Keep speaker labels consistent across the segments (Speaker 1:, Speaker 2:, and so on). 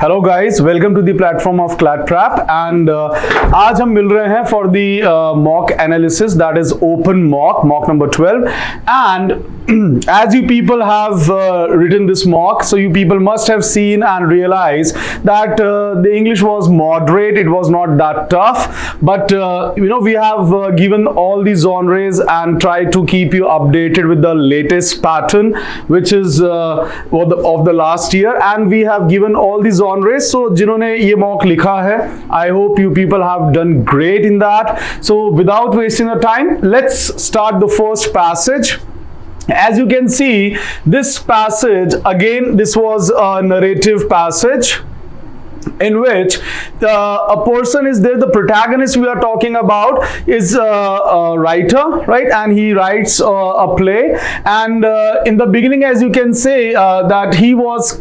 Speaker 1: Hello guys, welcome to the platform of CLAT PREP and आज हम मिल रहे हैं for the mock analysis, that is open mock number 12. And as you people have written this mock, so you people must have seen and realized that the English was moderate, it was not that tough, but we have given all the genres and tried to keep you updated with the latest pattern which is of the last year, and we have given all the genres. So जिन्होंने ये mock लिखा है, I hope you people have done great in that. So without wasting the time, let's start the first passage. As you can see, this passage, again, this was a narrative passage in which a person is there. The protagonist we are talking about is a writer, right? And he writes a play, and in the beginning, as you can say, that he was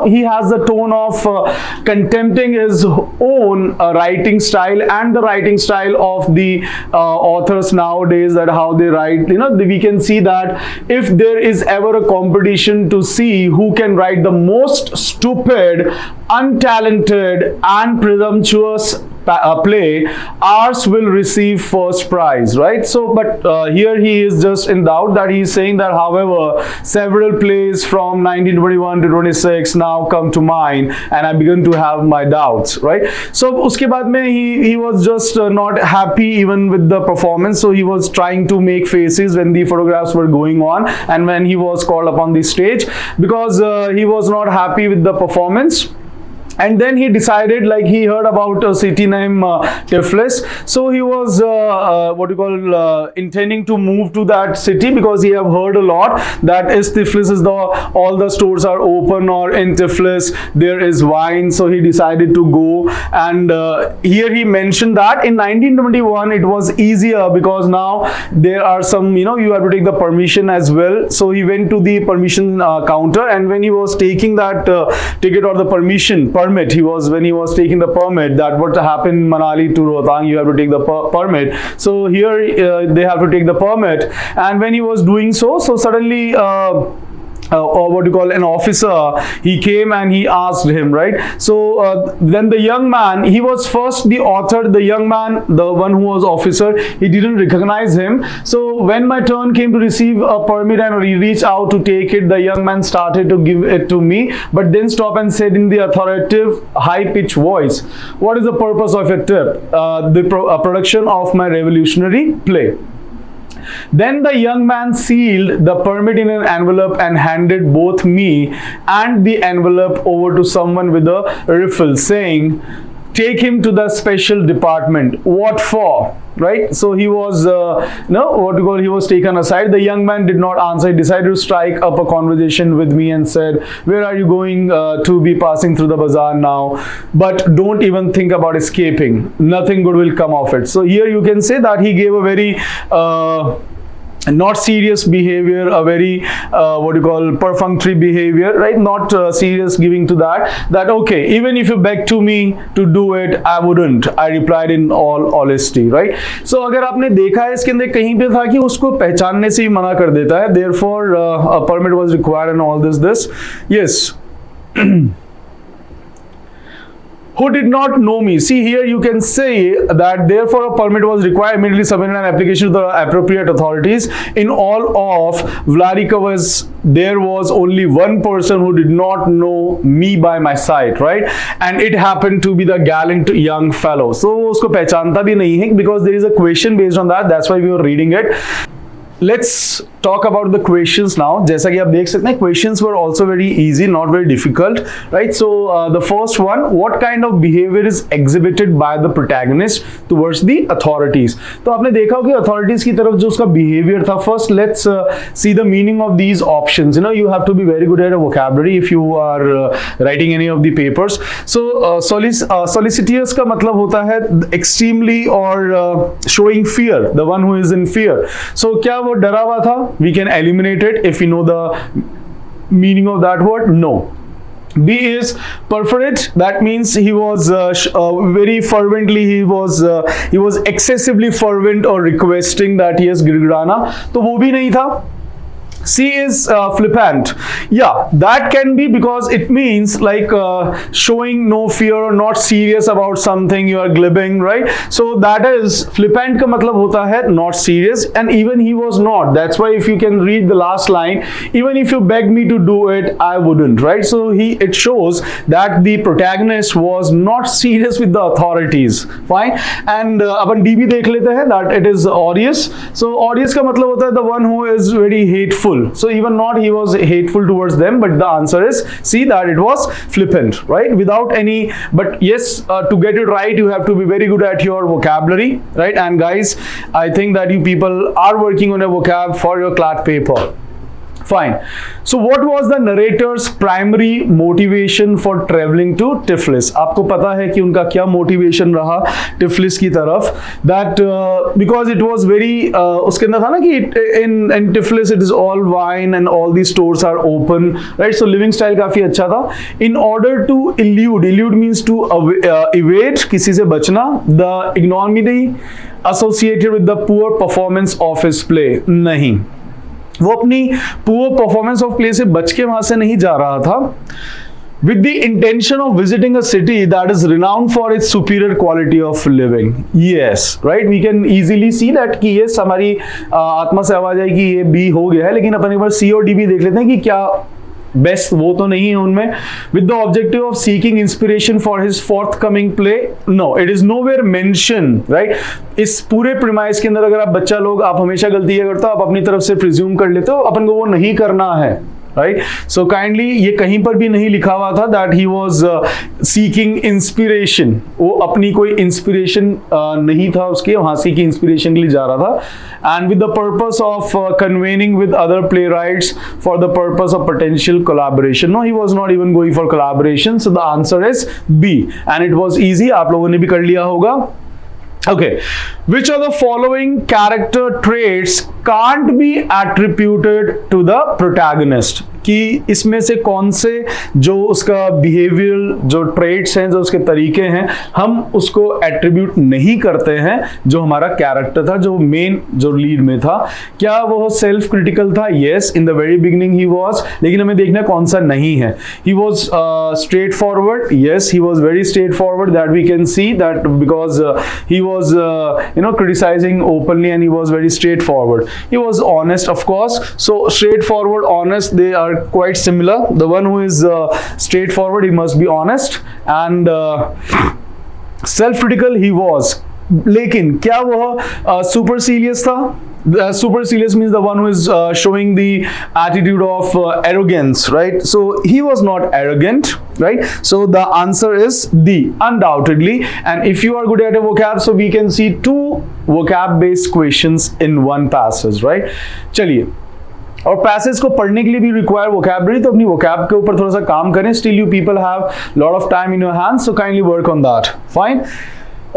Speaker 1: he has the tone of contempting his own writing style and the writing style of the authors nowadays, that how they write. We can see that if there is ever a competition to see who can write the most stupid, untalented and presumptuous play, ours will receive first prize, right? So but here he is just in doubt, that he is saying that however several plays from 1921 to 26 now come to mind and I begin to have my doubts, right? So uske baad mein he was just not happy even with the performance, so he was trying to make faces when the photographs were going on and when he was called upon the stage, because he was not happy with the performance. And then he decided, like he heard about a city named Tiflis, so he was intending to move to that city, because he have heard a lot that is Tiflis is all the stores are open, or in Tiflis there is wine, so he decided to go. And here he mentioned that in 1921 it was easier, because now there are some you have to take the permission as well. So he went to the permission counter, and when he was taking that ticket or the permit, when he was taking the permit, that what happened Manali to Rohtang, you have to take the permit. So here they have to take the permit, and when he was doing so suddenly or an officer, he came and he asked him, right? So then the young man, he was first the author, the young man, the one who was officer, he didn't recognize him. So when my turn came to receive a permit and he reached out to take it, the young man started to give it to me, but then stopped and said in the authoritative high-pitched voice, "What is the purpose of your trip?" The production of my revolutionary play. Then the young man sealed the permit in an envelope and handed both me and the envelope over to someone with a riffle, saying, "Take him to the special department." What for? Right? So he was he was taken aside. The young man did not answer. He decided to strike up a conversation with me and said, "Where are you going to be passing through the bazaar now? But don't even think about escaping. Nothing good will come of it." So here you can say that he gave a very not serious behavior, a very perfunctory behavior, right? Not serious giving to that okay, even if you beg to me to do it, I wouldn't, I replied in all honesty, right? So अगर आपने देखा है इसके अंदर कहीं पे था कि उसको पहचानने से ही मना कर देता है, therefore a permit was required and all this. Yes. Who did not know me. See, here you can say that therefore a permit was required, immediately submitted an application to the appropriate authorities. In all of Vladikavkaz, there was only one person who did not know me by my sight, right? And it happened to be the gallant young fellow. So usko pehchanta bhi nahi hai, because there is a question based on that. That's why we were reading it. Let's talk about the questions now. जैसा कि आप देख सकते हैं, questions were also very easy, not very difficult, right? So the first one, what kind of behavior is exhibited by the protagonist towards the authorities? तो आपने देखा हो कि authorities की तरफ जो उसका behavior था. First, let's see the meaning of these options. You have to be very good at a vocabulary if you are writing any of the papers. So solicitous का मतलब होता है extremely or showing fear, the one who is in fear. So क्या वो डरा हुआ था? We can eliminate it if we know the meaning of that word. No. B is perforate. That means he was very fervently, he was excessively fervent or requesting that he has गिड़गिड़ाना, तो वो भी नहीं था. C is flippant. Yeah, that can be because it means like showing no fear or not serious about something, you are glibbing, right? So that is flippant ka matlab hota hai not serious, and even he was not. That's why if you can read the last line, even if you beg me to do it, I wouldn't, right? So it shows that the protagonist was not serious with the authorities. Fine. And upon D भी देख लेते हैं that it is odious. So odious का मतलब होता है the one who is very hateful. So even not he was hateful towards them, but the answer is C, that it was flippant, right? Without any, but yes, to get it right, you have to be very good at your vocabulary, right? And guys, I think that you people are working on a vocab for your CLAT paper. Fine. So what was the narrator's primary motivation for traveling to Tiflis? आपको पता है कि उनका क्या motivation रहा Tiflis की तरफ? That because it was very उसके अंदर था ना कि in Tiflis it is all wine and all these stores are open, right? So living style काफी अच्छा था. In order to elude means to evade, किसी से बचना, the ignominy associated with the poor performance of his play. नहीं, वो अपनी poor performance of play से बच के वहां से नहीं जा रहा था. With the intention of visiting a city that is renowned for its superior quality of living. Yes, right? We can easily see that कि ये हमारी आत्मा से आवाज आई कि ये बी हो गया है, लेकिन अपन एक बार सी और डी भी देख लेते हैं कि क्या बेस्ट वो तो नहीं है उनमें. With the objective of seeking inspiration for his forthcoming play. No, it is nowhere mention, right? इस पूरे प्रीमाइस के अंदर अगर आप बच्चा लोग, आप हमेशा गलती ये करते हो, आप अपनी तरफ से प्रिज्यूम कर लेते हो, अपन को वो नहीं करना है, राइट? सो काइंडली ये कहीं पर भी नहीं लिखा हुआ था that he was seeking inspiration. वो अपनी कोई इंस्पिरेशन नहीं था उसके, वहां से की इंस्पिरेशन के लिए जा रहा था. And with the purpose of convening with other playwrights for the purpose of potential collaboration. No, he was not even going for collaboration. So the answer is B and it was easy. आप लोगों ने भी कर लिया होगा. Okay, which of the following character traits can't be attributed to the protagonist? कि इसमें से कौन से जो उसका बिहेवियर, जो ट्रेट्स हैं, जो उसके तरीके हैं, हम उसको एट्रीब्यूट नहीं करते हैं जो हमारा कैरेक्टर था, जो मेन, जो लीड में था. क्या वो सेल्फ क्रिटिकल था? Yes, in the very beginning he was, लेकिन हमें देखना कौन सा नहीं है. He was straightforward. Yes, he was very straightforward. That we can see that because he was criticizing openly and he was very straightforward. He was honest, of course. So straightforward, honest, they are quite similar. The one who is straightforward, he must be honest, and self-critical he was. लेकिन क्या वह supercilious था? Supercilious means the one who is showing the attitude of arrogance, right? So he was not arrogant, right? So the answer is D, undoubtedly. And if you are good at a vocab, so we can see 2 vocab based questions in one passage, right? चलिए, और passage को पढ़ने के लिए भी require vocabulary, तो अपनी vocab के ऊपर थोड़ा सा काम करें. Still you people have lot of time in your hands, so kindly work on that. Fine.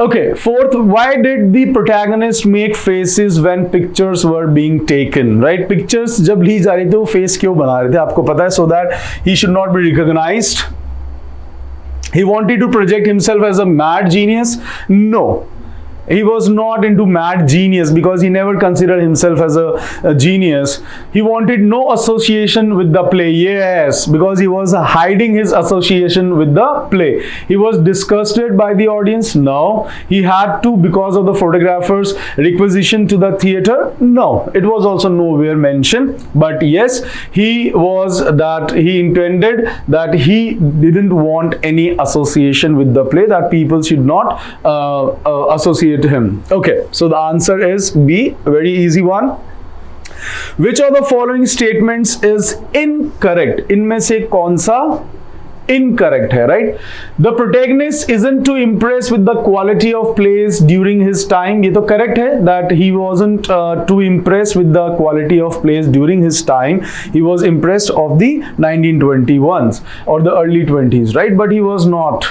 Speaker 1: Okay, fourth, why did the protagonist make faces when pictures were being taken, right? Pictures जब ली जा रही थी, वो face क्यों बना रहे थे? आपको पता है, so that he should not be recognized. He wanted to project himself as a mad genius? No. He was not into mad genius because he never considered himself as a genius. He wanted no association with the play. Yes, because he was hiding his association with the play. He was disgusted by the audience. No. He had to because of the photographer's requisition to the theater. No. It was also nowhere mentioned. But yes, he intended that he didn't want any association with the play, that people should not associate to him. Okay, so the answer is B, a very easy one. Which of the following statements is incorrect? इनमें से कौन सा incorrect है, right? The protagonist isn't too impressed with the quality of plays during his time. ये तो correct है that he wasn't too impressed with the quality of plays during his time. He was impressed of the 1921s or the early 20s, right? But he was not.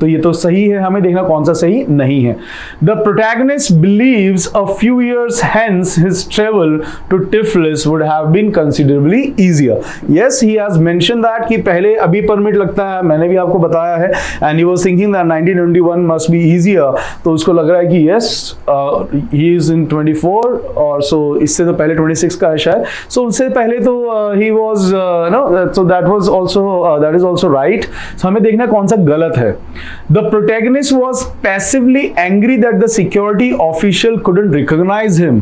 Speaker 1: तो ये तो सही है, हमें देखना कौन सा सही नहीं है. The protagonist believes a few years hence his travel to Tiflis would have been considerably easier. Yes, he has mentioned that कि पहले अभी permit लेट लगता है, मैंने भी आपको बताया है. And he was thinking that 1921 must be easier. तो उसको लग रहा है कि यस ही इज इन 24 और सो इससे तो पहले 26 का है शायद. सो उससे पहले तो he was no, so that was also that is also right. So हमें देखना कौन सा गलत है. The protagonist was passively angry that the security official couldn't recognize him.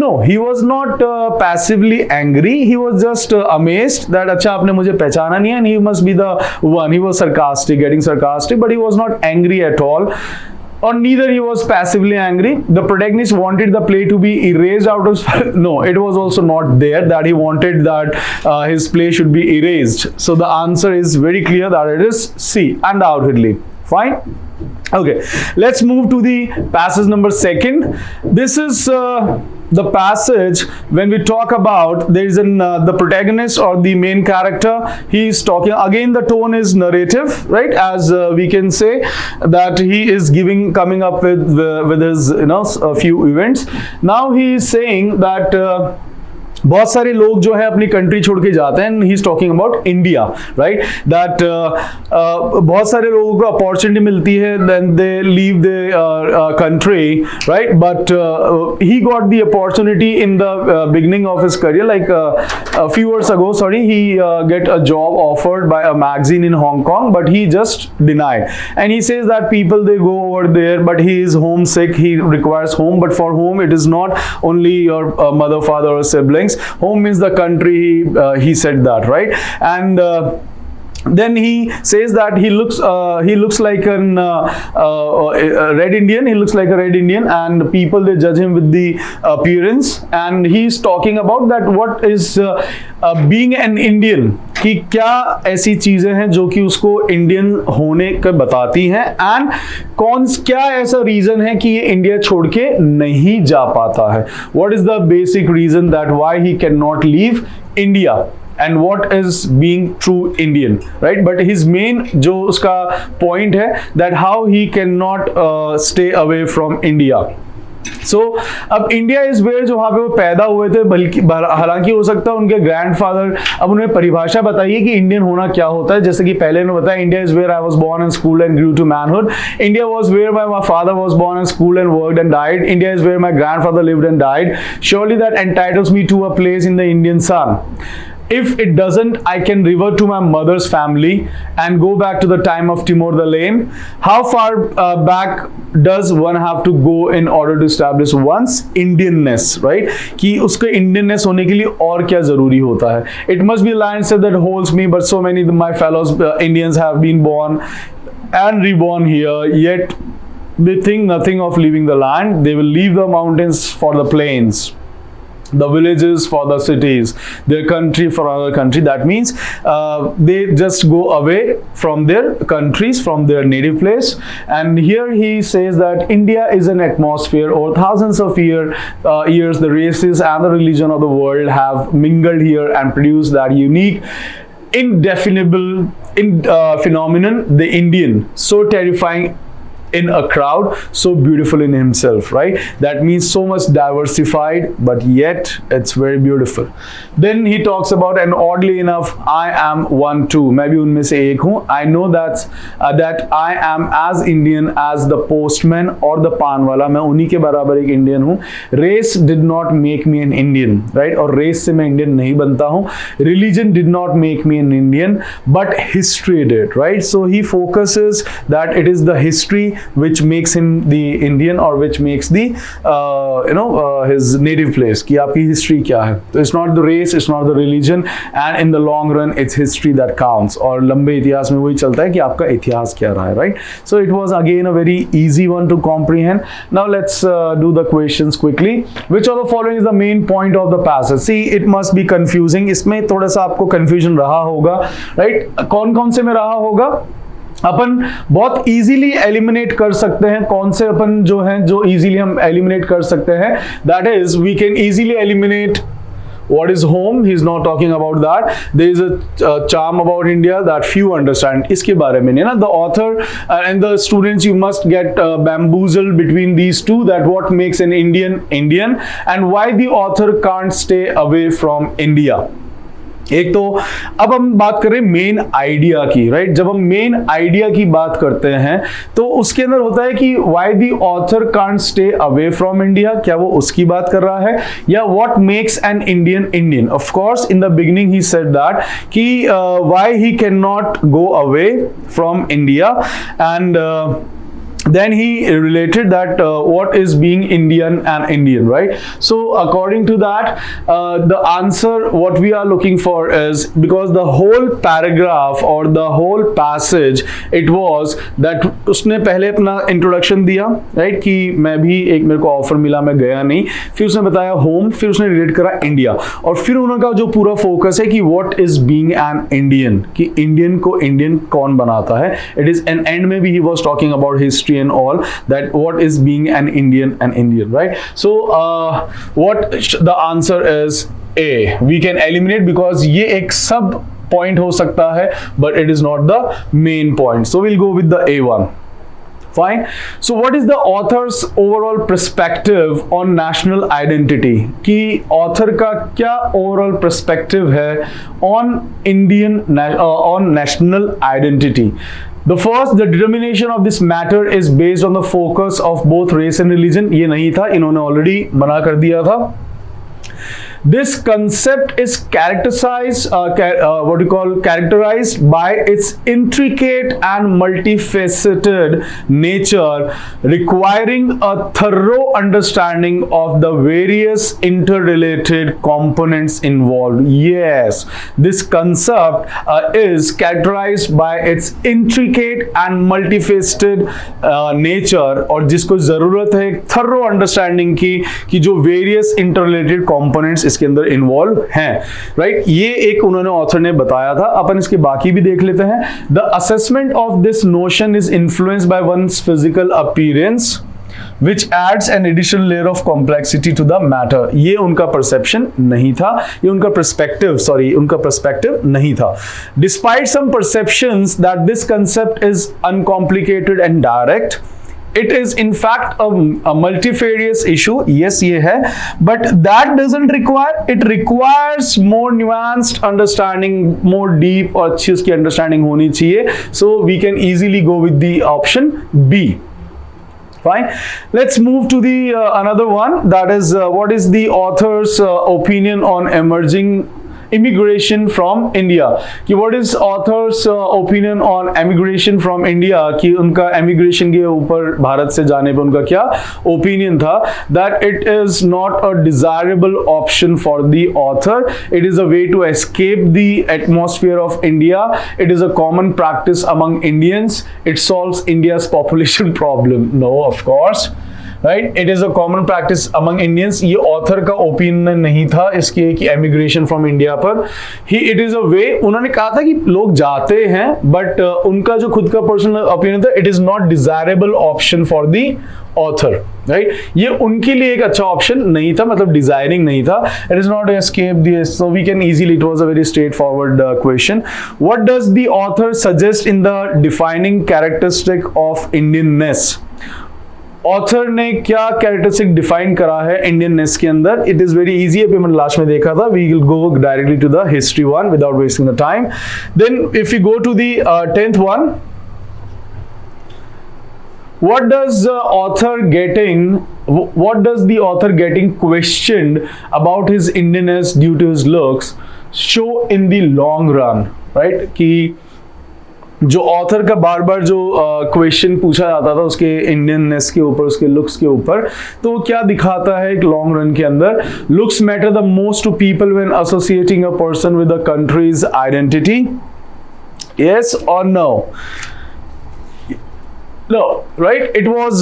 Speaker 1: No, he was not passively angry. He was just amazed that अच्छा आपने मुझे पहचाना नहीं है. And he must be the one. He was sarcastic, getting sarcastic, but he was not angry at all. Or neither he was passively angry. The protagonist wanted the play to be erased out of no, it was also not there that he wanted that his play should be erased. So the answer is very clear that it is C, undoubtedly. Fine. Okay, let's move to the passage number 2. This is the passage when we talk about there is the protagonist or the main character. He is talking again. The tone is narrative, right? As we can say that he is coming up with his a few events. Now he is saying that बहुत सारे लोग जो है अपनी country छोड़ के जाते हैं. He is talking about India, right? That बहुत सारे लोगों को अपॉर्चुनिटी मिलती है, then they leave the country, right? But he got the opportunity in the beginning of his career, like a few years ago, sorry, he get a job offered by a magazine in Hong Kong, but he just denied. And he says that people they go over there, but he is homesick. He requires home, but for home it is not only your mother, father, or siblings. Home is the country. He said that, right? And then he says that he looks like a red Indian. He looks like a red Indian, and people they judge him with the appearance. And he is talking about that what is being an Indian, कि क्या ऐसी चीजें हैं जो कि उसको Indian होने का बताती हैं, एंड क्या ऐसा रीजन है कि ये इंडिया छोड़ के नहीं जा पाता है. What is the basic reason that why he can not leave India and what is being true Indian, right? But his main जो उसका point है that how he cannot stay away from India. So अब India is where जो वहां पे वो पैदा हुए थे, बल्कि हालांकि हो सकता है उनके ग्रैंडफादर. अब उन्हें परिभाषा बताइए कि इंडियन होना क्या होता है. जैसे कि पहले ने बताया, India is where I was born and school and grew to manhood. India was where my father was born and school and worked and died. India is where my grandfather lived and died. Surely that entitles me to a place in the Indian sun. If it doesn't, I can revert to my mother's family and go back to the time of Timur the Lame. How far back does one have to go in order to establish one's Indianness, right? कि उसके Indianness होने के लिए और क्या जरूरी होता है? It must be a line said that holds me, but so many of my fellows Indians have been born and reborn here, yet they think nothing of leaving the land. They will leave the mountains for the plains, the villages for the cities, their country for another country. That means they just go away from their countries, from their native place. And here he says that India is an atmosphere. Over thousands of years, the races and the religion of the world have mingled here and produced that unique, indefinable phenomenon, the Indian, so terrifying in a crowd, so beautiful in himself, right? That means so much diversified, but yet it's very beautiful. Then he talks about, and oddly enough, I am one too. मैं भी उनमें से एक हूँ. I know that I am as Indian as the postman or the पान वाला. मैं उन्हीं के बराबर एक इंडियन हूँ. Race did not make me an Indian, right? और race से मैं इंडियन नहीं बनता हूँ. Religion did not make me an Indian, but history did, right? So he focuses that it is the history which makes him the Indian, or which makes the his native place, कि आपकी history क्या है. तो it's not the race, it's not the religion, and in the long run it's history that counts. और लंबे इतिहास में वही चलता है कि आपका इतिहास क्या रहा है, right? So it was again a very easy one to comprehend. Now let's do the questions quickly. Which of the following is the main point of the passage? See, it must be confusing. इसमें थोड़ा सा आपको confusion रहा होगा, right? कौन से में रहा होगा? अपन बहुत इजीली एलिमिनेट कर सकते हैं. कौन से अपन जो हैं जो इजीली हम एलिमिनेट कर सकते हैं? That is we can easily eliminate what is home. He is not talking about that. There is a charm about India that few understand. इसके बारे में नहीं ना. The author and the students, you must get bamboozled between these two, that what makes an Indian Indian and why the author can't stay away from India. एक तो अब हम बात करें मेन आइडिया की, राइट। जब हम मेन आइडिया की बात करते हैं तो उसके अंदर होता है कि why the author can't stay away from India, क्या वो उसकी बात कर रहा है, या what makes an Indian Indian. Of course in the beginning he said that कि why he can not go away from India, and then he related that what is being Indian and Indian, right? So according to that, the answer what we are looking for is, because the whole paragraph or the whole passage it was that उसने पहले अपना introduction दिया, right, कि मैं भी एक मेरे को ऑफर मिला मैं गया नहीं, फिर उसने बताया होम, फिर उसने रिलेट करा इंडिया, और फिर उनका जो पूरा फोकस है कि what is being an Indian, कि इंडियन को इंडियन कौन बनाता है। इट इज एन एंड में भी he was talking about history and all that, what is being an Indian, right? So what the answer is A. We can eliminate because ये एक सब point हो सकता है, but it is not the main point, so we'll go with the A1. Fine. So what is the author's overall perspective on national identity? कि author का क्या overall perspective है on Indian on national identity? The first, the determination of this matter is based on the focus of both race and religion. ये नहीं था, इन्होंने already मना कर दिया था. This concept is characterized by its intricate and multifaceted nature, requiring a thorough understanding of the various interrelated components involved. Yes, this concept is characterized by its intricate and multifaceted nature, और जिसको जरूरत है thorough understanding की कि जो various interrelated components इसके अंदर involve हैं, राइट। ये एक उन्होंने ऑथर ने बताया था, अपन इसके बाकी भी देख लेते हैं। The assessment of this notion is influenced by one's physical appearance which adds an additional layer of complexity to the matter. ये उनका perception नहीं था, ये उनका perspective नहीं था. Despite some perceptions that this concept is uncomplicated and direct, it is in fact a multifarious issue. Yes, ये है, but that doesn't require, it requires more nuanced understanding, more deep और अच्छी उसकी understanding होनी चाहिए. So we can easily go with the option B. Fine. Let's move to the another one, that is what is the author's opinion on emerging immigration from India. कि what is author's opinion on emigration from India, कि उनका emigration के ऊपर भारत से जाने पर उनका क्या opinion था, that it is not a desirable option for the author, it is a way to escape the atmosphere of India, it is a common practice among Indians, it solves India's population problem. No, of course, right, it is a common practice among Indians. ये author का opinion नहीं था इसके कि emigration from India पर ही, it is a वे. उन्होंने कहा था कि लोग जाते हैं, बट उनका जो खुद का पर्सनल ओपिनियन था, it is not desirable option for the author, right. ये उनके लिए एक अच्छा ऑप्शन नहीं था, मतलब डिजायरिंग नहीं था. It is not escape this, so we can easily, it was a very straightforward question. What does the author suggest in the defining characteristic of Indianness? Author ने क्या कैरेक्टरिस्टिक डिफाइन करा है Indianness के अंदर? It is very easy, अभी मैंने last में देखा था. We will go directly to the history one without wasting the time. Then if you go to the 10th one, what does the author getting questioned about his Indianness due to his looks show in the long run, right? कि जो author का बार बार जो question पूछा जाता था उसके Indianness के ऊपर, उसके लुक्स के ऊपर, तो वो क्या दिखाता है एक लॉन्ग रन के अंदर? Looks matter the most to people when associating a person with the country's identity. Yes और no? No, right? It was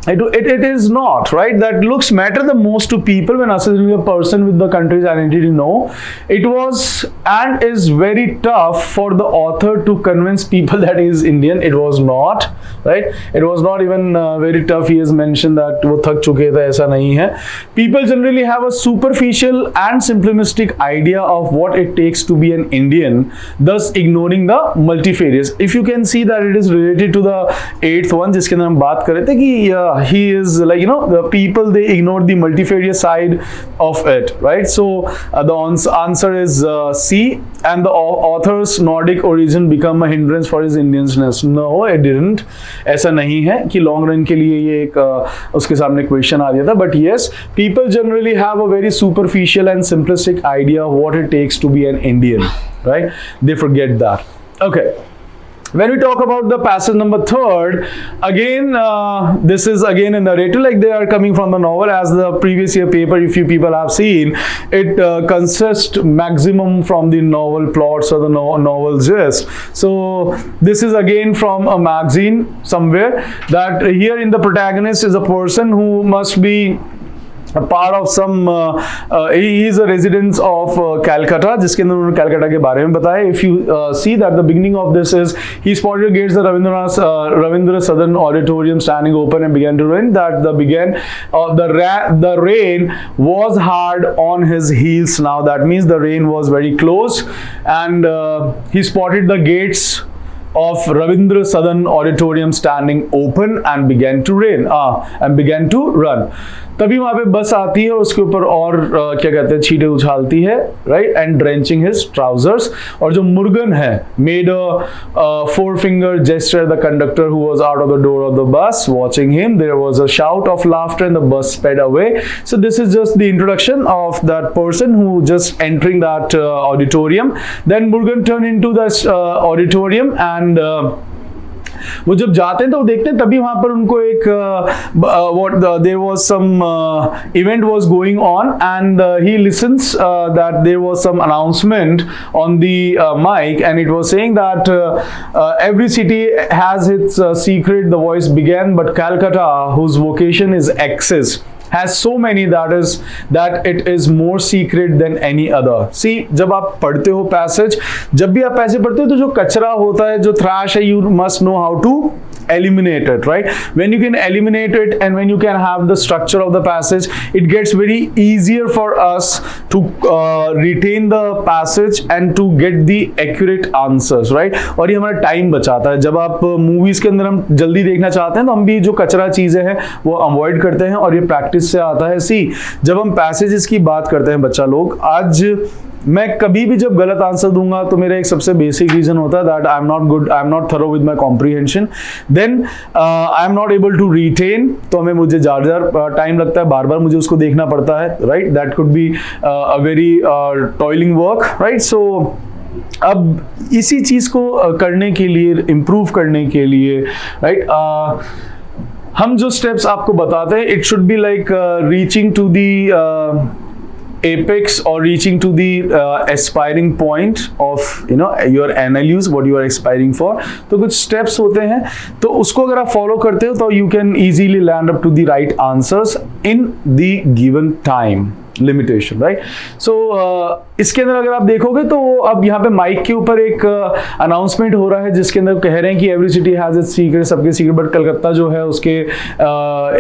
Speaker 1: it is not, right? That looks matter the most to people when associating a person with the country's identity. No, it was and is very tough for the author to convince people that he is Indian. It was not, right? It was not even very tough. He has mentioned that वो थक चुके थे, ऐसा नहीं है. People generally have a superficial and simplistic idea of what it takes to be an Indian, thus ignoring the multifarious. If you can see that it is related to the 8th one जिसके अंदर हम बात कर रहे थे कि he is like, the people, they ignored the multifarious side of it, right? So the answer is C, and the author's Nordic origin become a hindrance for his Indianness. No, it didn't. ऐसा नहीं है कि long run के लिए ये एक उसके सामने क्वेश्चन आ गया था, but yes, people generally have a very superficial and simplistic idea of what it takes to be an Indian, right? They forget that. Okay. When we talk about the passage number 3rd, again, this is again a narrative, like they are coming from the novel. As the previous year paper, if you people have seen, it consists maximum from the novel plots or the novel gist. So this is again from a magazine somewhere, that here in the protagonist is a person who must be a part of some he is a resident of Calcutta, जिसके अंदर उन्होंने कैलकाटा के बारे में बताया. If you see that the beginning of this is he spotted gates the Ravindra Southern Auditorium standing open and began to rain. That the rain was hard on his heels now. That means the rain was very close, and he spotted the gates of Ravindra Southern Auditorium standing open and began to run. तभी वहां पे बस आती है, उसके ऊपर और क्या कहते हैं, छींटे उछालती है, right, and drenching his trousers. और जो मुर्गन है made a 4-finger gesture the conductor who was out of the door of the bus watching him. There was a shout of laughter and the bus sped away. So this is just the introduction of that person who just entering that auditorium. Then Murugan turned into this auditorium, and वो जब जाते हैं तो देखते हैं, तभी वहां पर उनको एक there was some event was going on, and he listens that there was some announcement on the mike, and it was saying that every city has its secret, the voice began, but Calcutta whose vocation is excess has so many that it is more secret than any other. See, जब आप पढ़ते हो passage, जब भी आप passage पढ़ते हो तो जो कचरा होता है, जो थ्रैश है, you must know how to eliminate it, right? When you can eliminate it and when you can have the structure of the passage, it gets very easier for us to retain the passage and to get the accurate answers, right? और ये हमारा time बचाता है. जब आप movies के अंदर हम जल्दी देखना चाहते हैं तो हम भी जो कचरा चीजें हैं वो अवॉइड करते हैं, और ये प्रैक्टिस से आता है. सी, जब हम पैसेजेस की बात करते हैं बच्चा लोग, आज मैं कभी भी जब गलत आंसर दूंगा तो मेरा एक सबसे बेसिक रीजन होता है that I am not thorough with my comprehension, then I am not able to retain. तो हमें मुझे ज़्यादा टाइम लगता है, बार बार मुझे उसको देखना पड़ता है, right? That could be a very toiling work, right? So अब इसी चीज़ को करने के लिए, इम्प्रूव करने के लिए, राइट, हम जो स्टेप्स आपको बताते हैं, it should be like reaching to the apex or reaching to the aspiring point of your NLUs, what you are aspiring for. तो कुछ steps होते हैं, तो उसको अगर आप follow करते हो तो you can easily land up to the right answers in the given time limitation, right? So इसके अंदर अगर आप देखोगे तो अब यहाँ पे माइक के ऊपर एक अनाउंसमेंट हो रहा है जिसके अंदर कह रहे हैं कि every city has its secret, सबके सीक्रेट, बट कलकत्ता जो है उसके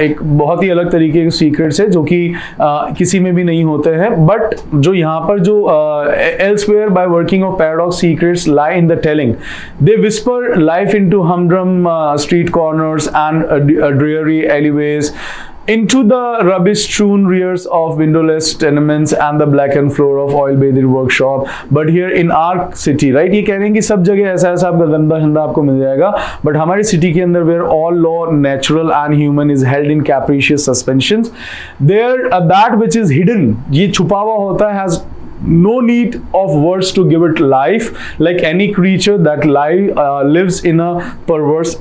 Speaker 1: एक बहुत ही अलग तरीके के सीक्रेट्स है जो कि किसी में भी नहीं होते हैं. बट जो यहाँ पर जो elsewhere by working of paradox secrets lie in the telling. They whisper life into humdrum street corners and dreary alleyways, into the rubbish-strewn rears of windowless tenements and the blackened floor of oil-bathed workshop. But here in our city, right? ये कह रहे हैं कि सब जगह ऐसा ऐसा आपका गंदा शंदा आपको मिल जाएगा, बट हमारी सिटी के अंदर where all law, natural and human is held in capricious suspensions, there that which is hidden, ये छुपा हुआ होता है, has no need of words to give it life, like any creature that lives in a perverse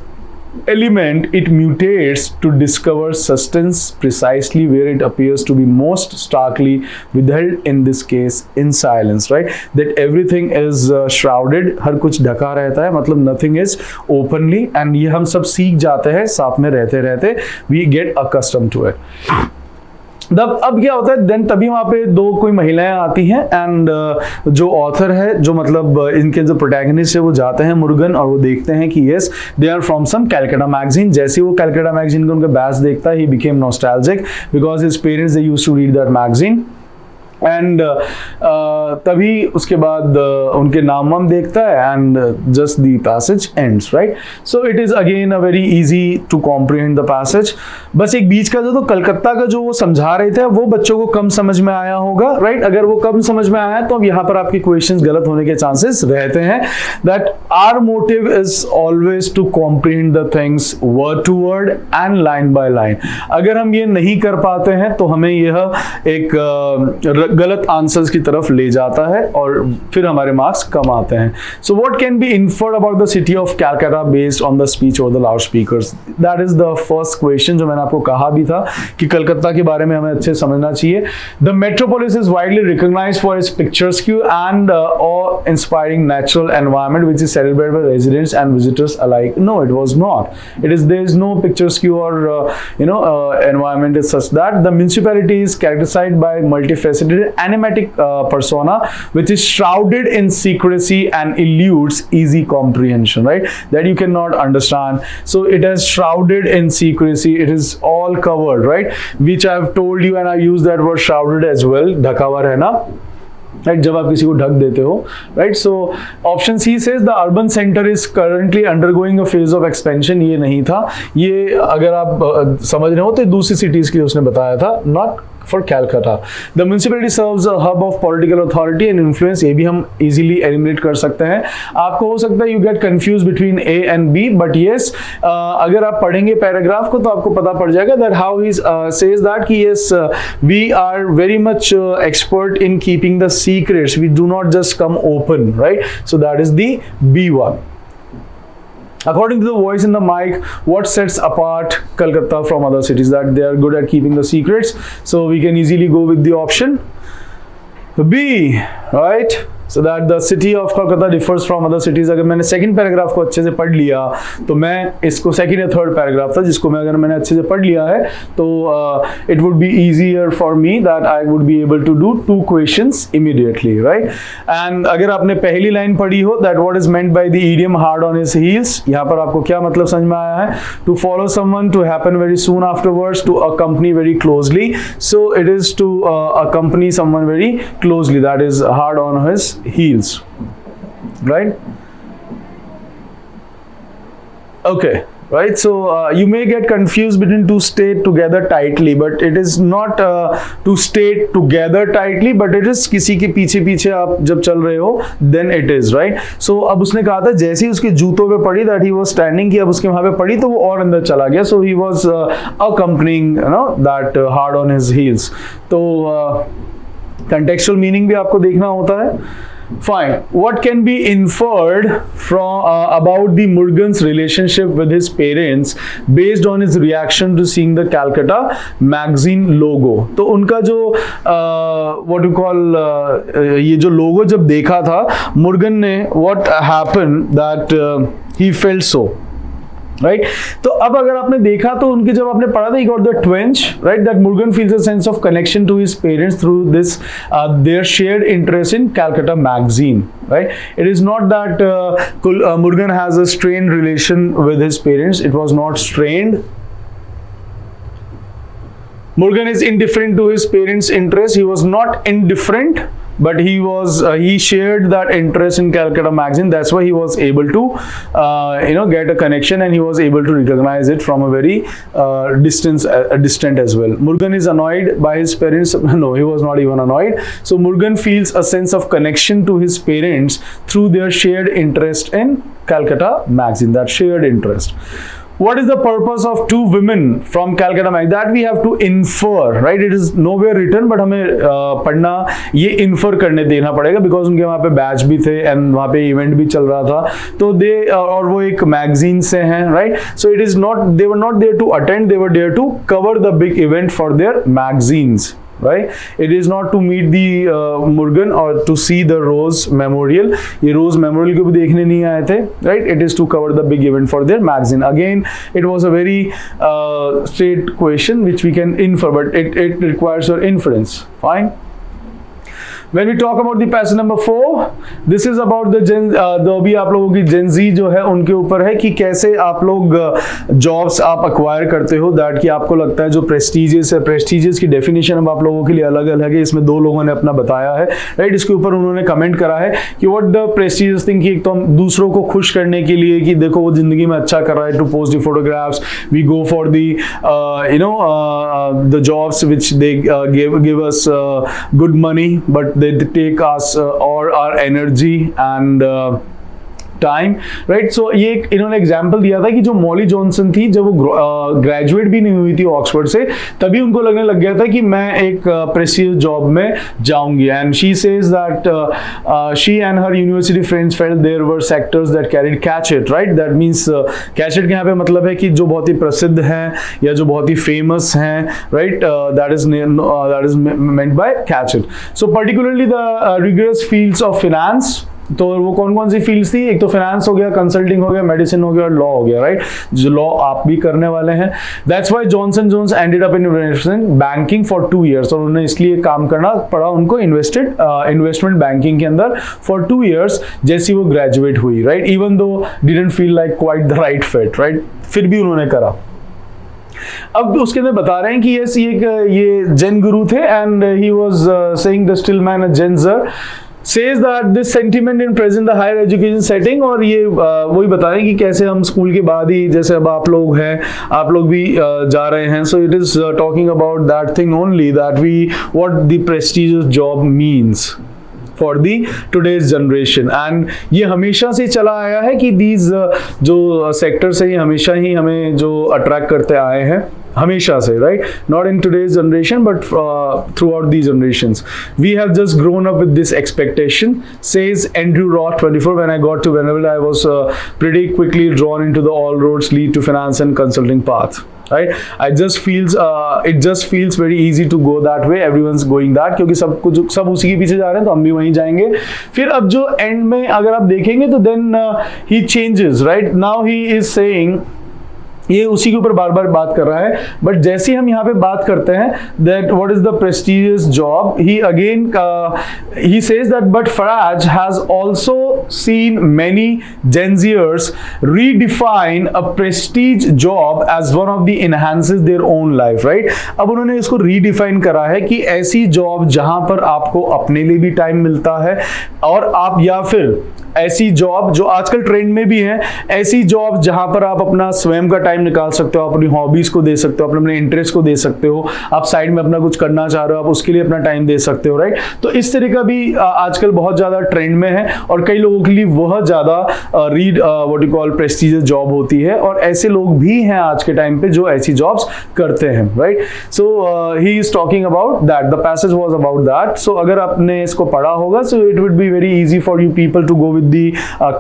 Speaker 1: element, it mutates to discover sustenance precisely where it appears to be most starkly withheld, in this case in silence, right? That everything is shrouded, हर कुछ ढका रहता है, मतलब nothing is openly, and ये हम सब सीख जाते हैं साथ में रहते रहते, we get accustomed to it. अब क्या होता है, देन तभी वहाँ पे दो कोई महिलाएं आती हैं, एंड जो ऑथर है, जो मतलब इनके जो प्रोटैगनिस्ट है, वो जाते हैं मुर्गन, और वो देखते हैं कि yes they are from some Calcutta magazine. जैसे वो कैलकाटा मैगजीन का उनका बैच देखता है, he became nostalgic because his parents they used to read that magazine. And तभी उसके बाद उनके नाम वाम देखता है and just the passage ends, right. So it is again a very easy to comprehend the passage. बस एक बीच का जो तो कलकत्ता का जो वो समझा रहे थे वो बच्चों को कम समझ में आया होगा, राइट. अगर वो कम समझ में आया तो अब यहाँ पर आपके क्वेश्चंस गलत होने के चांसेस रहते हैं. That our motive is always to comprehend the things word to word and line by line. अगर हम ये नहीं कर पाते हैं तो हमें यह एक गलत आंसर्स की तरफ ले जाता है और फिर हमारे मार्क्स कम आते हैं. So what can be inferred about the city of Calcutta based on the speech और the loudspeakers. That is the first question जो मैंने आपको कहा भी था कि कलकत्ता के बारे में हमें अच्छे समझना चाहिए. The metropolis is widely recognised for its picturesque and awe inspiring natural environment which is celebrated by residents and visitors alike. No, it was not. It is there is no picturesque और environment is such that the municipality is characterized by multifaceted animatic persona which is shrouded in secrecy and eludes easy comprehension, right, that you cannot understand. So it is shrouded in secrecy, it is all covered, right, which I have told you and I use that word shrouded as well, ढका हुआ रहना, right, जब आप किसी को ढक देते हो, right. So option she says the urban centre is currently undergoing a phase of expansion. ये नहीं था, ये अगर आप समझ रहे हो तो दूसरी सिटीज की उसने बताया था, not for Calcutta. The municipality serves a hub of political authority and influence. ये भी हम easily eliminate कर सकते हैं. आपको हो सकता है you get confused between A and B, but yes, अगर आप पढ़ेंगे पैराग्राफ को तो आपको पता पड़ जाएगा that how he says that कि yes, we are very much expert in keeping the secrets. We do not just come open, right? So that is the B one. According to the voice in the mic, what sets apart Calcutta from other cities? That they are good at keeping the secrets. So we can easily go with the option B, right? So that the city of Kolkata differs from other cities. अगर मैंने second paragraph को अच्छे से पढ़ लिया तो मैं इसको सेकंड या थर्ड पैराग्राफ था जिसको मैं अगर मैंने अच्छे से पढ़ लिया है तो it would be easier for me that I would be able to do 2 questions immediately, right? And अगर आपने पहली लाइन पढ़ी हो that what is meant by the idiom hard on his heels, यहाँ पर आपको क्या मतलब समझ में आया है? To follow someone, to happen very soon afterwards, to accompany very closely. So it is to accompany someone very closely, that is hard on his heels, right? Okay, right. So you may get confused between to stay together tightly, but it is not to stay together tightly, but it is किसी के पीछे पीछे आप जब चल रहे हो then it is, right? So अब उसने कहा था जैसे ही उसके जूतों पे पड़ी that he was standing, कि अब उसके वहां पे पड़ी तो वो और अंदर चला गया. So he was accompanying, that hard on his heels. तो contextual meaning भी आपको देखना होता है. Fine. What can be inferred from about the Murugan's relationship with his parents based on his reaction to seeing the Calcutta magazine logo? तो उनका जो what you call ये जो logo जब देखा था मुर्गन ने, what happened that he felt so, right. तो अब अगर आपने देखा तो उनके जब आपने पढ़ा था he got the twinge, right, that Murugan feels a sense of connection to his parents through this their shared interest in Calcutta magazine, right. It is not that Murugan has a strained relation with his parents. It was not strained. Murugan is indifferent to his parents' interest. He was not indifferent, but he was he shared that interest in Calcutta magazine. That's why he was able to get a connection, and he was able to recognize it from a very distant as well. Murugan is annoyed by his parents. No, he was not even annoyed. So Murugan feels a sense of connection to his parents through their shared interest in Calcutta magazine, that shared interest. What is the purpose of 2 women from Calcutta magazine? That we have to infer, right? It is nowhere written, but हमें पढ़ना, ये infer करने देना पड़ेगा because उनके वहाँ पे batch भी थे and वहाँ पे इवेंट भी चल रहा था. तो और वो एक मैगजीन से हैं, right? So it is not, they were not there to attend, they were there to cover the big event for their magazines. Right? It is not to meet the Murugan or to see the Rose Memorial. ये Rose Memorial को भी देखने नहीं आए थे, right? It is to cover the big event for their magazine. Again, it was a very straight question which we can infer, but it requires your inference. Fine. When we talk about the passage number 4, this is about the अभी आप लोगों की Gen Z जो है उनके ऊपर है कि कैसे आप लोग जॉब्स आप अक्वायर करते हो, दैट कि आपको लगता है जो प्रेस्टीजियस है, प्रेस्टीजियस की डेफिनेशन अब आप लोगों के लिए अलग अलग है, इसमें 2 लोगों ने अपना बताया है, राइट। इसके ऊपर उन्होंने कमेंट करा है कि व्हाट द प्रेस्टीजियस थिंग, कि एक तो हम दूसरों को खुश करने के लिए कि देखो वो जिंदगी में अच्छा कर रहा है, to post the photographs, we go for the the jobs which they give us good money, but they take us or our energy and time, right. So ये इन्होंने एग्जाम्पल दिया था कि जो मॉली जॉनसन थी, जब वो ग्रेजुएट भी नहीं हुई थी ऑक्सफोर्ड से, तभी उनको लगने लग गया था कि मैं एक प्रेस्टीजियस जॉब में जाऊंगी, and she says that she and her university friends felt there were sectors that carried cachet, right. That means cachet के यहाँ पे मतलब है कि जो बहुत ही प्रसिद्ध हैं या जो बहुत ही फेमस हैं, right, that is meant by catch it. So particularly the rigorous fields of finance, तो वो कौन कौन सी फील्ड्स थी, एक तो फाइनेंस हो गया, कंसल्टिंग हो गया, मेडिसिन हो गया और लॉ हो गया, राइट। जो लॉ आप भी करने वाले हैं, that's why Johnson Jones ended up in banking for 2 years, और उन्होंने इसलिए काम करना पड़ा उनको इन्वेस्टमेंट बैंकिंग के अंदर फॉर 2 years जैसी वो ग्रेजुएट हुई, right. Even though didn't feel like quite the right fit, right, फिर भी उन्होंने करा। अब उसके अंदर बता रहे हैं कि ये जेन गुरु थे, and he was saying the still man a जेनजर says that this sentiment in present the higher education setting, और ये वही बता रहे हैं कि कैसे हम स्कूल के बाद ही, जैसे अब आप लोग हैं, आप लोग भी जा रहे हैं, so it is talking about that thing only, that what the prestigious job means for the today's generation, and ये हमेशा से चला आया है कि these जो सेक्टर्स है ये हमेशा ही हमें जो अट्रैक्ट करते आए हैं, हमेशा से, right, not in today's generation but throughout the generations. We have just grown up with this expectation, says Andrew Roth 24, when I got to Venable I was pretty quickly drawn into the all roads lead to finance and consulting path, right? It just feels very easy to go that way, everyone's going that, क्योंकि सब उसी के पीछे जा रहे हैं तो हम भी वहीं जाएंगे। फिर अब जो एंड में अगर आप देखेंगे तो then he changes, right? Now he is saying, ये उसी के ऊपर बार बार बात कर रहा है, बट जैसे हम यहाँ पे बात करते हैं that what is the prestigious job, he again he says that but Farage has also seen many Gen Zers redefine a prestige job as one of the enhances their own life, right? अब उन्होंने इसको redefine करा है कि ऐसी job जहां पर आपको अपने लिए भी टाइम मिलता है, और आप या फिर ऐसी जॉब जो आजकल ट्रेंड में भी है, ऐसी जॉब जहां पर आप अपना स्वयं का टाइम निकाल सकते हो, आप अपनी हॉबीज को दे सकते हो, अपने इंटरेस्ट को दे सकते हो, आप साइड में अपना कुछ करना चाह रहे हो, आप उसके लिए अपना टाइम दे सकते हो, राइट। तो इस तरह का भी आजकल बहुत ज्यादा ट्रेंड में है, और कई लोगों के लिए वह ज्यादा what you call prestigious job होती है, और ऐसे लोग भी हैं आज के टाइम पे जो ऐसी जॉब्स करते हैं, right. So he is talking about that, the passage was about that. So अगर आपने इसको पढ़ा होगा, so it would be very easy for you people to go with the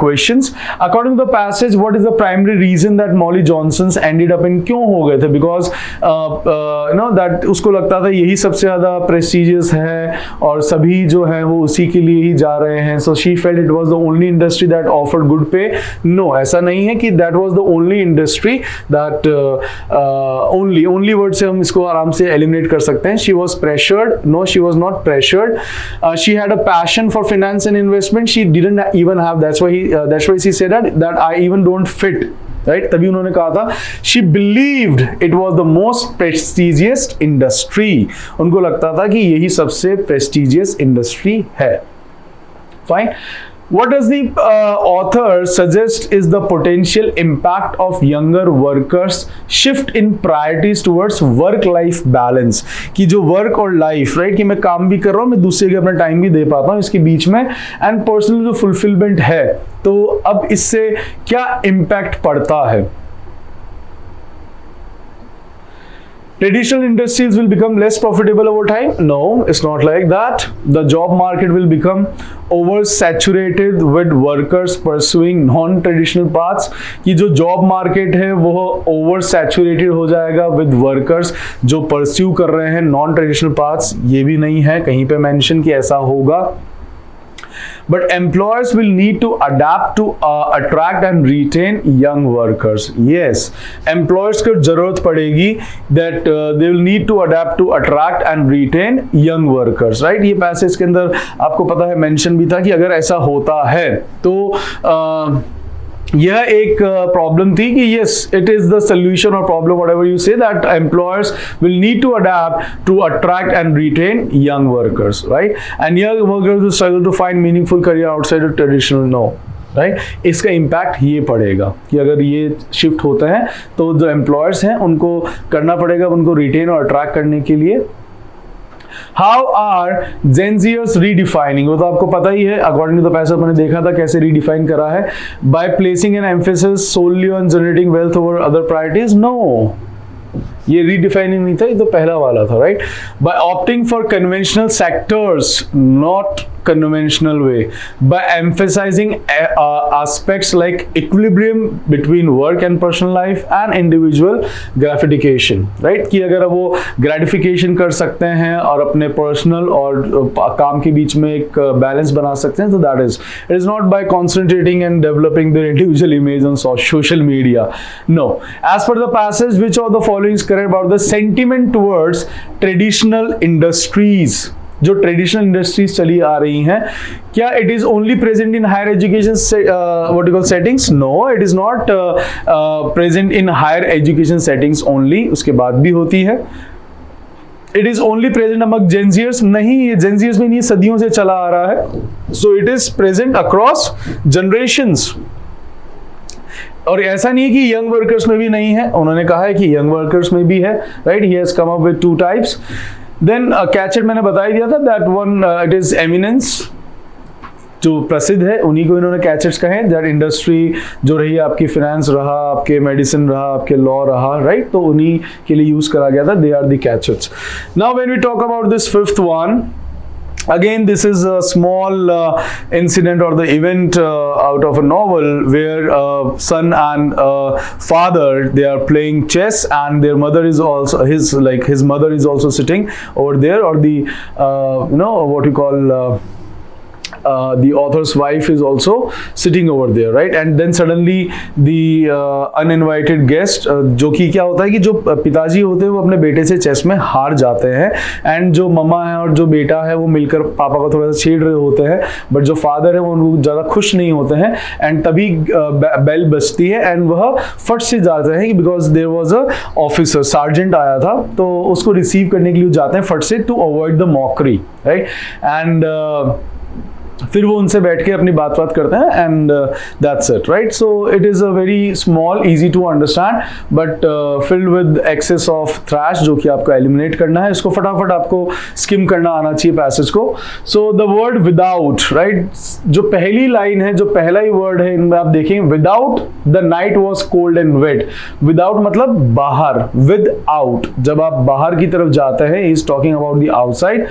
Speaker 1: questions. According to the passage, what is the primary reason that Molly Johnsons ended up in, क्यों हो गए थे? Because that उसको लगता था यही सबसे ज्यादा prestigious है और सभी जो है वो उसी के लिए ही जा रहे हैं, so she felt it was the only industry that offered good pay. No, ऐसा नहीं है कि that was the only industry that only word से हम इसको आराम से eliminate कर सकते हैं। She was pressured. No, she was not pressured. She had a passion for finance and investment. She didn't even have, that's why she said that I even don't fit, right? तभी उन्होंने कहा था she believed it was the most prestigious industry, उनको लगता था कि यही सबसे prestigious industry है। Fine. What does the author suggest is the potential impact of younger workers shift in priorities towards work-life balance, कि जो work और life, right, कि मैं काम भी कर रहा हूँ, मैं दूसरे के अपना टाइम भी दे पाता हूँ इसके बीच में, and personal जो fulfillment है, तो अब इससे क्या impact पड़ता है? Traditional industries will become less profitable over time? No, it's not like that. The job market will become oversaturated with workers pursuing non-traditional paths, कि जो job market है वो oversaturated हो जाएगा with workers जो pursue कर रहे हैं non-traditional paths। ये भी नहीं है कहीं पे mention कि ऐसा होगा। but employers will need to adapt to attract and retain young workers. Yes, employers को जरूरत पड़ेगी that they will need to adapt to attract and retain young workers, right? ये पैसेज के अंदर आपको पता है मेंशन भी था कि अगर ऐसा होता है तो यह एक प्रॉब्लम थी कि yes, it is the solution or problem, whatever you say, that employers will need to adapt to attract and retain young workers, right? And young workers will struggle to find meaningful career outside of traditional, no, right? इसका impact ये पड़ेगा कि अगर ये shift होता है तो जो एम्प्लॉयर्स हैं उनको करना पड़ेगा उनको रिटेन और अट्रैक्ट करने के लिए. How are Gen Zers redefining? वो तो आपको पता ही है, अकॉर्डिंग टू द पैसा मैंने देखा था कैसे रीडिफाइन करा है. By placing an emphasis solely on generating wealth over other priorities? No, ये रीडिफाइनिंग नहीं था, ये तो पहला वाला था, right? By opting for conventional sectors, not conventional way, by emphasizing aspects like equilibrium between work and personal life and individual gratification, right? कि अगर वो gratification कर सकते हैं और अपने personal और काम के बीच में एक balance बना सकते हैं, तो that is, it is not by concentrating and developing their individual image on social media. No. As per the passage, which of the following is correct about the sentiment towards traditional industries? जो traditional industries चली आ रही हैं, क्या it is only present in higher education what you call settings? No, it is not present in higher education settings only, उसके बाद भी होती है. It is only present among Gen Zers? नहीं, ये जेनजियर्स में नहीं, सदियों से चला आ रहा है. सो it is present across generations. और ऐसा नहीं है कि यंग वर्कर्स में भी नहीं है, उन्होंने कहा है कि यंग वर्कर्स में भी है, right? He has come up with 2 types. Then cachet मैंने बता ही दिया था, that one it is eminence, जो प्रसिद्ध है उन्हीं को इन्होंने कैचेट्स कहे. दैट इंडस्ट्री जो रही आपकी फाइनेंस रहा, आपके मेडिसिन रहा, आपके लॉ रहा, राइट? तो उन्हीं के लिए यूज करा गया था. They are the cachets. Now when we talk about this fifth one, again this is a small incident or the event out of a novel where son and father, they are playing chess and their mother is also his mother is also sitting over there, or the what you call the author's wife is also sitting over there, right? And then suddenly the uninvited guest, जो कि क्या होता है कि जो पिताजी होते हैं वो अपने बेटे से चेस में हार जाते हैं, एंड जो मम्मा है और जो बेटा है वो मिलकर पापा को थोड़ा सा छेड़ रहे होते हैं, बट जो फादर है वो उनको ज़्यादा खुश नहीं होते हैं. एंड तभी बेल बजती है एंड वह फट से जाते हैं, because there was a officer, sergeant आया था, तो उसको रिसीव करने के लिए जाते हैं फट से, to avoid the mockery, right? And फिर वो उनसे बैठ के अपनी बात करते हैं, and that's it, right? So it is a very small, easy to understand, but filled with excess of trash, जो कि आपको एलिमिनेट करना है. इसको फटाफट आपको स्किम करना आना चाहिए पैसेज को. So the word without, right? जो पहली लाइन है, जो पहला ही वर्ड है इनमें, आप देखेंगे without the night was cold and wet. Without मतलब बाहर, विद आउट, जब आप बाहर की तरफ जाते हैं, he is talking about the outside.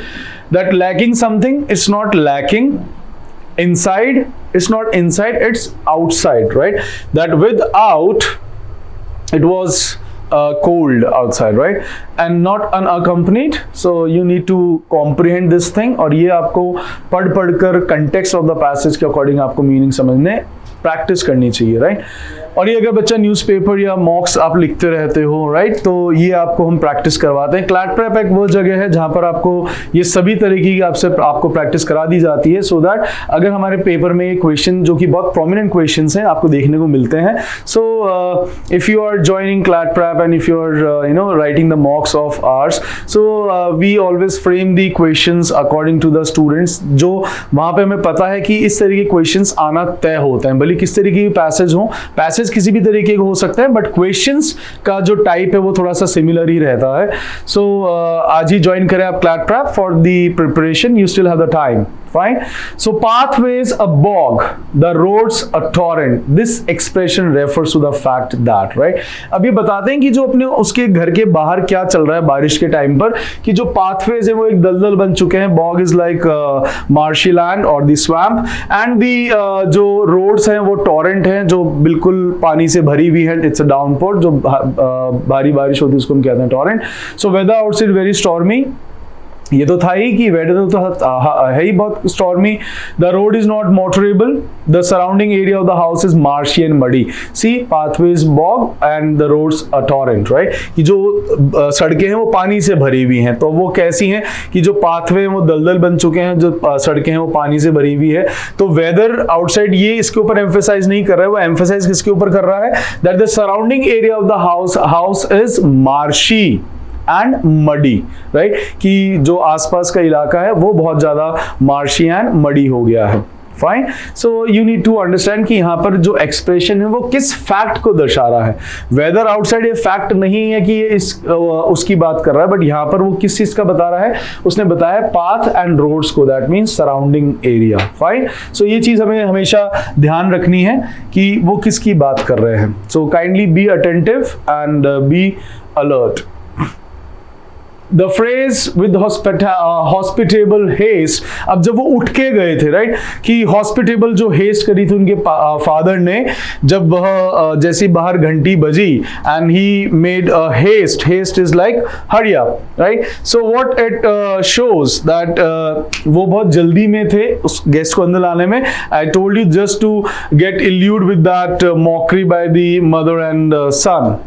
Speaker 1: That lacking something, it's not lacking. Inside, it's not inside, it's outside, right? That without, it was cold outside, right? And not unaccompanied. So you need to comprehend this thing, और ये आपको पढ़कर context of the passage के according आपको meaning समझने practice करनी चाहिए, right? और ये अगर बच्चा न्यूज़पेपर या मॉक्स आप लिखते रहते हो, राइट, तो ये आपको हम प्रैक्टिस करवाते हैं. क्लैट प्रेप एक वो जगह है जहाँ पर आपको ये सभी तरीके की आपको प्रैक्टिस करा दी जाती है, सो दैट अगर हमारे पेपर में ये क्वेश्चन, जो कि बहुत प्रोमिनेंट क्वेश्चंस हैं, आपको देखने को मिलते हैं. So if you are joining CLAT prep and if you are writing the mocks of ours, so we always frame the questions according to the students, जो वहाँ पे हमें पता है कि इस तरीके के क्वेश्चंस आना तय होता है, भले किस तरीके की पैसेज हो. पैसेज किसी भी तरीके का हो सकता है, बट क्वेश्चंस का जो टाइप है वो थोड़ा सा सिमिलर ही रहता है. सो आज ही ज्वाइन करें आप CLAT prep for the preparation. You still have the time. Fine. So pathways a bog, the roads a torrent. This expression refers to the fact that, right? अब ये बताते हैं कि जो अपने उसके घर के बाहर क्या चल रहा है बारिश के टाइम पर, कि जो pathways है वो एक दलदल बन चुके हैं. Bog is like marshy land or the swamp, and the जो roads हैं वो torrent हैं, जो बिल्कुल पानी से भरी हुई है. It's a downpour, जो भारी बारिश होती है उसको हम कहते हैं torrent. So weather outside very stormy. ये तो था ही कि वेदर तो है ही बहुत stormy. The road is not motorable. The surrounding area of the house is marshy and muddy. See pathway is bog and the road's a torrent, right. कि जो सड़कें हैं वो पानी से भरी हुई हैं. तो वो कैसी हैं कि जो पाथवे हैं वो दलदल बन चुके हैं, जो सड़कें हैं वो पानी से भरी हुई है. तो वेदर आउटसाइड ये इसके ऊपर एम्फेसाइज नहीं कर रहा है, वो एम्फेसाइज किसके ऊपर कर रहा है, that the surrounding area of the house is marshy and muddy, right. कि जो आसपास का इलाका है वो बहुत ज्यादा मार्शी एंड मडी हो गया है. Fine. So you need to understand कि यहाँ पर जो एक्सप्रेशन है वो किस फैक्ट को दर्शा रहा है. वेदर आउटसाइड ये फैक्ट नहीं है कि ये उसकी बात कर रहा है, बट यहाँ पर वो किस चीज का बता रहा है, उसने बताया पाथ एंड रोड्स को, that means surrounding area. Fine. So ये चीज हमें हमेशा ध्यान रखनी है कि वो किसकी बात कर रहे हैं. So kindly be attentive and be alert. The phrase with hospitable haste. अब जब वो उठ के गए थे, राइट, कि हॉस्पिटेबल जो हेस्ट करी थी उनके फादर ने, जब वह जैसी बाहर घंटी बजी and he made haste. Haste is like hurry up, right. So what it shows that वो बहुत जल्दी में थे उस गेस्ट को अंदर लाने में. I told you just to get elude with that mockery by the mother and son.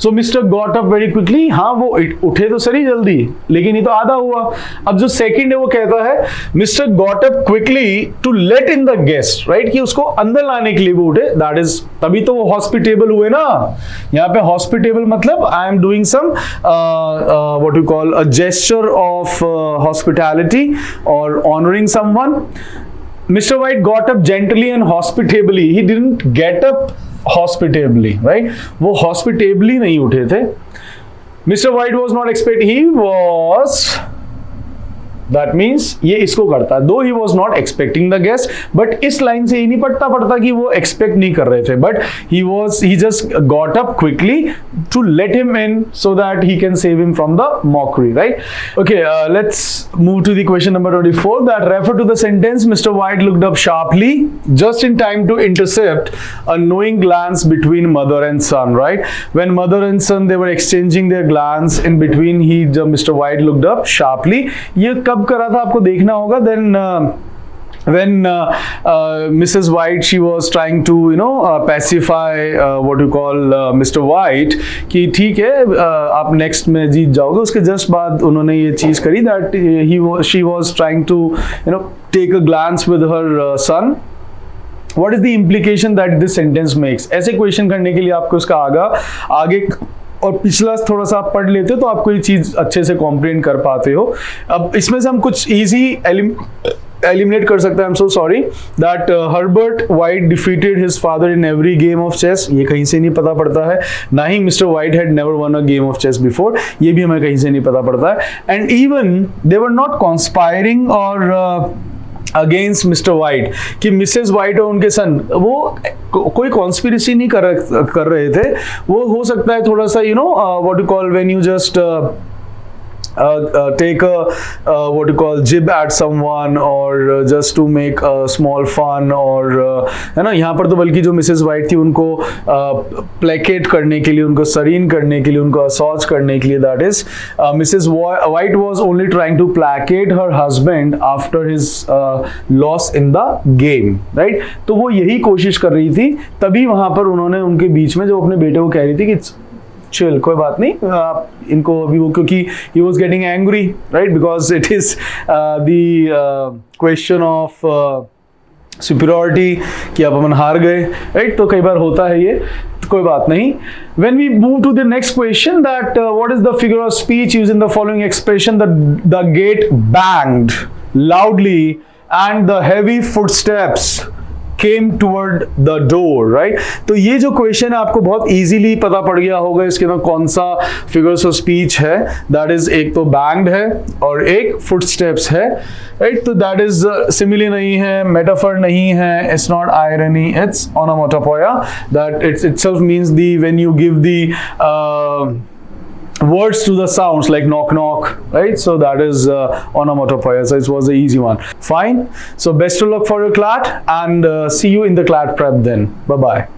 Speaker 1: So mister got up very quickly. हाँ, वो उठे तो सही जल्दी, लेकिन ये तो आधा हुआ. अब जो सेकंड है वो कहता है mister got up quickly to let in the guest, right, कि उसको अंदर लाने के लिए वो उठे. दैट इज, तभी तो वो हॉस्पिटेबल हुए ना. यहाँ पे हॉस्पिटेबल मतलब I am doing some what you call a gesture of hospitality और honouring someone. Mr. White got up gently and hospitably. He didn't get up hospitably, right? वो hospitably नहीं उठे थे. Mr. White was not expecting. He was. That means ये इसको करता है. Though he was not expecting the guest, but इस line से ही नहीं पड़ता कि वो expect नहीं कर रहे थे. But he just got up quickly to let him in so that he can save him from the mockery, right? Okay, let's move to the question number 24. That refer to the sentence, Mr. White looked up sharply just in time to intercept a knowing glance between mother and son, right? When mother and son they were exchanging their glance in between, Mr. White looked up sharply. ये कब करा था आपको देखना होगा. Then when Mrs. White she was trying to pacify what you call Mr. White कि ठीक है आप नेक्स्ट में जीत जाओगे, उसके जस्ट बाद उन्होंने ये चीज करी that she was trying to take a glance with her son. What is the implication that this sentence makes? ऐसे क्वेश्चन करने के लिए आपको इसका आगे और पिछला थोड़ा सा आप पढ़ लेते हो तो आपको ये चीज अच्छे से कॉम्प्रिहेंड कर पाते हो. अब इसमें से हम कुछ इजी एलिमिनेट कर सकते हैं. I am so sorry that Herbert White defeated his father in every game of chess. ये कहीं से नहीं पता पड़ता है. ना ही mister White had never won a game of chess before. ये भी हमें कहीं से नहीं पता पड़ता है. And even they were not conspiring और अगेंस्ट मिस्टर वाइट कि मिसेस वाइट और उनके सन वो कोई कॉन्स्पिरेसी नहीं कर रहे थे. वो हो सकता है थोड़ा सा what you call when you just take a what you call jib at someone or just to make a small fun or है ना. यहाँ पर तो बल्कि जो मिसेस वाइट थी उनको प्लेकेट करने के लिए, उनको सरीन करने के लिए, उनको असॉज करने के लिए, that is Mrs White was only trying to placate her husband after his loss in the game, right. तो वो यही कोशिश कर रही थी. तभी वहां पर उन्होंने उनके बीच में जो अपने बेटे को कह रही थी कि चिल, कोई बात नहीं, आप इनको अभी वो, क्योंकि he was getting angry, right, because it is the question of superiority कि आप अपन हार गए, right. तो कई बार होता है ये, तो कोई बात नहीं. When we move to the next question, that what is the figure of speech used in the following expression? The gate banged loudly and the heavy footsteps came toward the door, right. तो ये जो question है आपको बहुत easily पता पड़ गया होगा इसके अंदर कौन सा फिगर्स ऑफ स्पीच है. दैट इज एक तो बैंग्ड है और एक फुटस्टेप्स है, राइट. तो दैट इज सिमिली नहीं है, मेटाफर नहीं है, it's not irony, it's onomatopoeia. That itself means the when you give the words to the sounds like knock knock, right. So that is onomatopoeia. So it was an easy one. Fine. So best of luck for your CLAT and see you in the CLAT prep then. Bye bye.